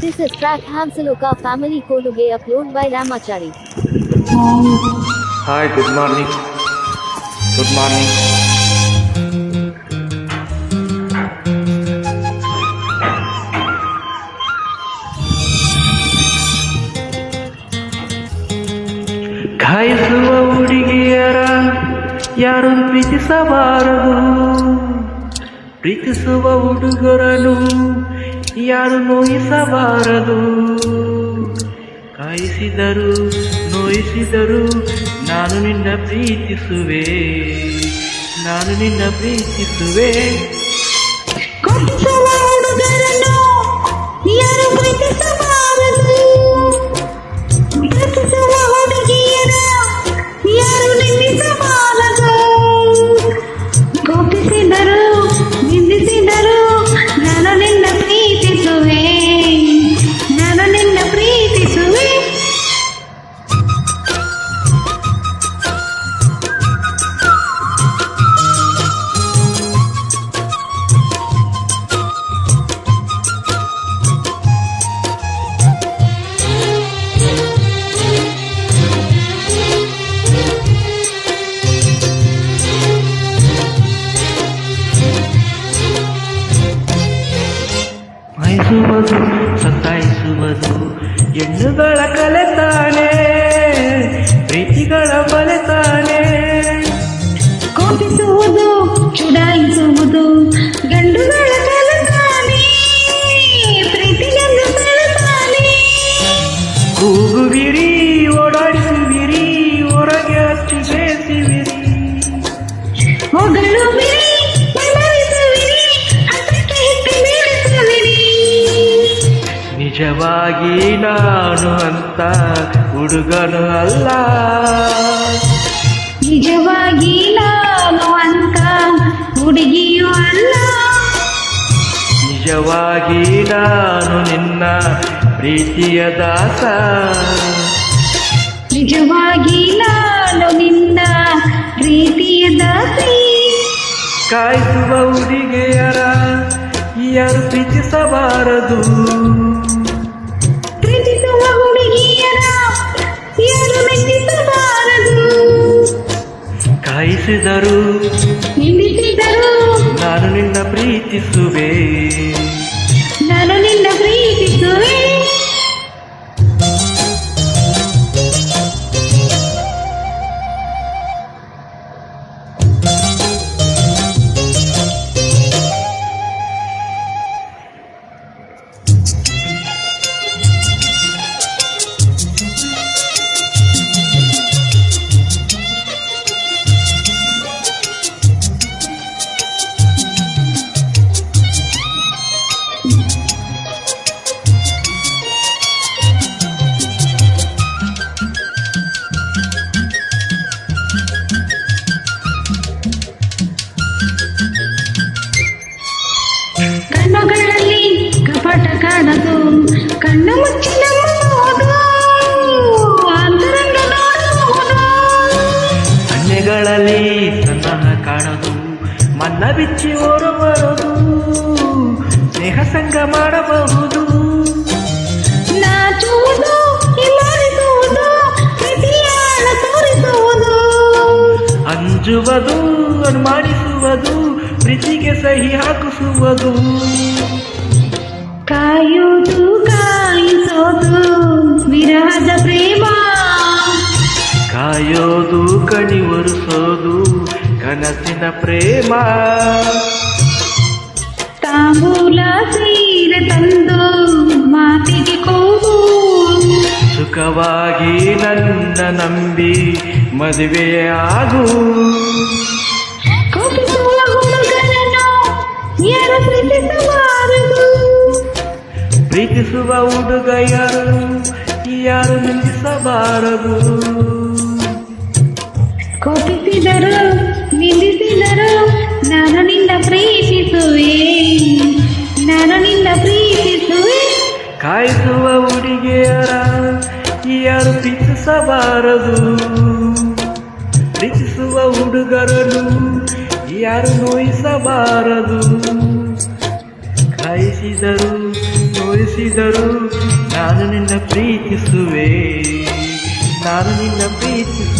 This is track Hamsaloka Family Koluge upload by Ramachari. Hi, good morning. Good morning. ಕಾಯಿಸುವ ಹುಡುಗಿಯರ ಯಾರು ಪ್ರೀತಿಸಬಾರದು, ಪ್ರೀತಿಸುವ ಹುಡುಗರನು ಯಾರು ನೋಯಿಸಬಾರದು. ಕಾಯಿಸಿದರು ನೋಯಿಸಿದರು ನಾನು ನಿನ್ನ ಪ್ರೀತಿಸುವೆ, ನಾನು ನಿನ್ನ ಪ್ರೀತಿಸುವೆ. ಕೊಟ್ಟಿಸುವ ಹುಡುಗರನ್ನು ಯಾರು ಪ್ರೀತಿಸಬಾರದು, ಪ್ರೀತಿಸುವ ಹುಡುಗಿಯರ ಯಾರು ನಿಂದಿಸಬಾರದು. ಕೋಪಿಸಿದರು ನಿಂದಿಸಿದರು ನಾನು ನಿನ್ನ ಪ್ರೀತಿಸುವೆ, ನಾನು ನಿನ್ನ ಪ್ರೀತಿಸುವೆ. ಮೈಸುವುದು ಸತಾಯಿಸುವುದು ಹೆಣ್ಣುಗಳ ಕಲೆತಾನೆ, ಪ್ರೀತಿಗಳ ಬಲೆತಾನೆ. ಕೋಪಿಸುವುದು ಚುಡಾಯಿಸುವುದು ಗಂಡುಗಳ ಕಲತಾನೆ, ಪ್ರೀತಿಯನ್ನು ಬೆಳೆತಾನೆ. ಕೂಗುವಿರಿ ಓಡಾಡಿಸುವಿರಿ ಹೊರಗೆ ಹಚ್ಚಿ ಬೇಸಿವಿರಿ. ಹೊಗಳುವಿರಿ ಬೆಳರಿಸುವಿರಿ ಹತ್ತಕ್ಕೆ ಹಿಟ್ಟು ಬೀಳಿಸುವಿರಿ. ನಿಜವಾಗಿ ನಾನು ಅಂತ ಹುಡುಗನು ಅಲ್ಲ, ನಿಜವಾಗಿ ನಾನು ಅಂತ ಹುಡುಗಿಯೂ ಅಲ್ಲ. ನಿಜವಾಗಿ ನಾನು ನಿನ್ನ ಪ್ರೀತಿಯ ದಾಸ, ನಿಜವಾಗಿ ನಾನು ನಿನ್ನ ಪ್ರೀತಿಯ ದಾಸಿ. ಕಾಯಿಸುವ ಹುಡುಗಿಯರ ಯಾರು ಪ್ರೀತಿಸಬಾರದು, ಪ್ರೀತಿಸುವ ಹುಡುಗಿಯರ ಯಾರು ಮೆಚ್ಚಿಸಬಾರದು. ಕಾಯಿಸಿದರು ನಿಂದಿಸಿದರು ನಾನು ನಿನ್ನ ಪ್ರೀತಿಸುವೆ, ನಾನು ನಿನ್ನ ಪ್ರೀತಿಸುವೆ. ಕಣ್ಣುಗಳಲ್ಲಿ ಕಪಟ ಕಾಣದು, ಕಣ್ಣು ಮುಚ್ಚಿ ನಂಬಬಹುದು, ಅಂತರಂಗ ನೋಡಬಹುದು. ಕಣ್ಣೆಗಳಲ್ಲಿ ಸನ್ನಾಹ ಕಾಣದು, ಮನ್ನ ಬಿಚ್ಚಿ ಹೊರಬರದು, ಸ್ನೇಹ ಸಂಗ ಮಾಡಬಹುದು. ನಾಚುವುದು ಹಿಮಾರಿಸುವುದು ಪ್ರೀತಿಯ ಆಳ ತೋರಿಸುವುದು. ಅಂಜುವುದು ಅನುಮಾನಿಸುವುದು ಪ್ರೀತಿಗೆ ಸಹಿ ಹಾಕಿಸುವುದು. ಕಾಯುವುದು ಕಾಯಿಸೋದು ವಿರಹದ ಪ್ರೇಮ, ಕಾಯೋದು ಕಣಿ ಒರೆಸೋದು ಕನಸಿನ ಪ್ರೇಮ. ತಾಂಬೂಲ ಸೀರೆ ತಂದು ಮಾತಿಗೆ ಕೂಗು, ಸುಖವಾಗಿ ನನ್ನ ನಂಬಿ ಮದುವೆಯಾಗು. ಕೋಪಿಸುವ ಹುಡುಗರನ್ನು ಯಾರು ಪ್ರೀತಿಸಬಾರದು, ಪ್ರೀತಿಸುವ ಹುಡುಗ ಯಾರು ನಿಲ್ಲಿಸಬಾರದು. ಕೋಪಿಸಿದರು ನಿಂದಿಸಿದರು ನಾನು ನಿನ್ನ ಪ್ರೀತಿಸುವೆ, ನಾನು ನಿನ್ನ ಪ್ರೀತಿಸುವೆ. ಕಾಯಿಸುವ ಹುಡುಗಿಯರ ಯಾರು ಪ್ರೀತಿಸಬಾರದು, ಪ್ರೀತಿಸುವ ಹುಡುಗರನ್ನು ಯಾರು ನೋಯಿಸಬಾರದು. ಕಾಯಿಸಿದರು ತೋರಿಸಿದರು ನಾನು ನಿನ್ನ ಪ್ರೀತಿಸುವೆ, ನಾನು ನಿನ್ನ ಪ್ರೀತಿಸುವೆ.